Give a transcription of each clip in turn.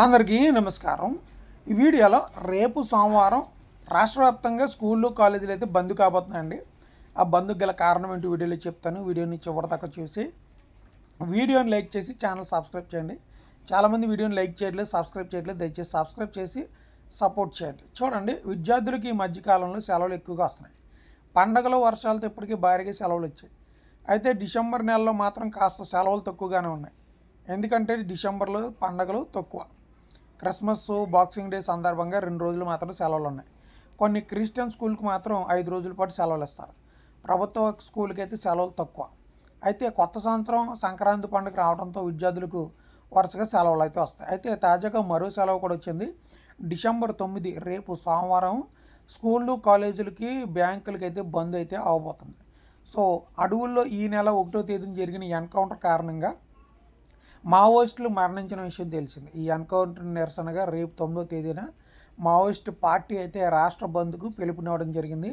అందరికీ నమస్కారం. ఈ వీడియోలో రేపు సోమవారం రాష్ట్ర వ్యాప్తంగా స్కూళ్ళు కాలేజీలు అయితే బంద్ కాబోతున్నాయండి. ఆ బంద్కు గల కారణం ఏంటి వీడియోలో చెప్తాను. వీడియోని చివరిదాకా చూసి వీడియోని లైక్ చేసి ఛానల్ సబ్స్క్రైబ్ చేయండి. చాలామంది వీడియోని లైక్ చేయట్లేదు, సబ్స్క్రైబ్ చేయట్లేదు. దయచేసి సబ్స్క్రైబ్ చేసి సపోర్ట్ చేయండి. చూడండి, విద్యార్థులకి ఈ మధ్యకాలంలో సెలవులు ఎక్కువగా వస్తున్నాయి. పండగలు వర్షాలతో ఇప్పటికీ భారీగా సెలవులు వచ్చాయి. అయితే డిసెంబర్ నెలలో మాత్రం కాస్త సెలవులు తక్కువగానే ఉన్నాయి. ఎందుకంటే డిసెంబర్లో పండగలు తక్కువ. క్రిస్మస్, బాక్సింగ్ డే సందర్భంగా 2 రోజులు మాత్రం సెలవులు ఉన్నాయి. కొన్ని క్రిస్టియన్ స్కూల్కి మాత్రం 5 రోజుల పాటు సెలవులు ఇస్తారు. ప్రభుత్వ స్కూల్కి అయితే సెలవులు తక్కువ. అయితే కొత్త సంవత్సరం సంక్రాంతి పండుగ రావడంతో విద్యార్థులకు వరుసగా సెలవులు అయితే వస్తాయి. అయితే తాజాగా మరో సెలవు కూడా వచ్చింది. డిసెంబర్ 9 రేపు సోమవారం స్కూళ్ళు, కాలేజీలకి, బ్యాంకులకి అయితే బంద్ అయితే అవబోతుంది. సో అడవుల్లో ఈ నెల 1వ తేదీన జరిగిన ఎన్కౌంటర్ కారణంగా మావోయిస్టులు మరణించిన విషయం తెలిసింది. ఈ ఎన్కౌంటర్ నిరసనగా రేపు 9వ తేదీన మావోయిస్టు పార్టీ అయితే రాష్ట్ర బంద్కు పిలుపునివ్వడం జరిగింది.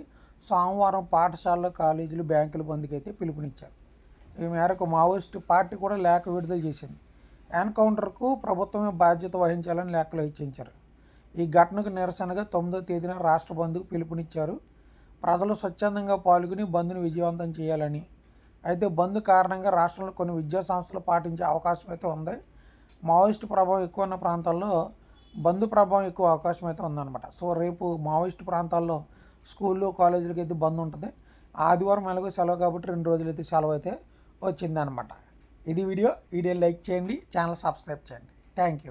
సోమవారం పాఠశాలలు, కాలేజీలు, బ్యాంకుల బంద్కి అయితే పిలుపునిచ్చారు. ఈ మేరకు మావోయిస్టు పార్టీ కూడా లేఖ విడుదల చేసింది. ఎన్కౌంటర్కు ప్రభుత్వమే బాధ్యత వహించాలని లేఖలో హెచ్చరించారు. ఈ ఘటనకు నిరసనగా 9వ తేదీన రాష్ట్ర బంద్కు పిలుపునిచ్చారు. ప్రజలు స్వచ్ఛందంగా పాల్గొని బంద్ను విజయవంతం చేయాలని. అయితే బంద్ కారణంగా రాష్ట్రంలో కొన్ని విద్యా సంస్థలు పాటించే అవకాశం అయితే ఉంది. మావోయిస్టు ప్రభావం ఎక్కువ ఉన్న ప్రాంతాల్లో బంద్ ప్రభావం ఎక్కువ అవకాశం అయితే ఉందన్నమాట. సో రేపు మావోయిస్టు ప్రాంతాల్లో స్కూళ్ళు, కాలేజీలకి అయితే బంద్ ఉంటుంది. ఆదివారం ఎలాగో సెలవు కాబట్టి 2 రోజులు అయితే సెలవు అయితే వచ్చిందనమాట. ఇది వీడియో లైక్ చేయండి, ఛానల్ సబ్స్క్రైబ్ చేయండి. Thank you.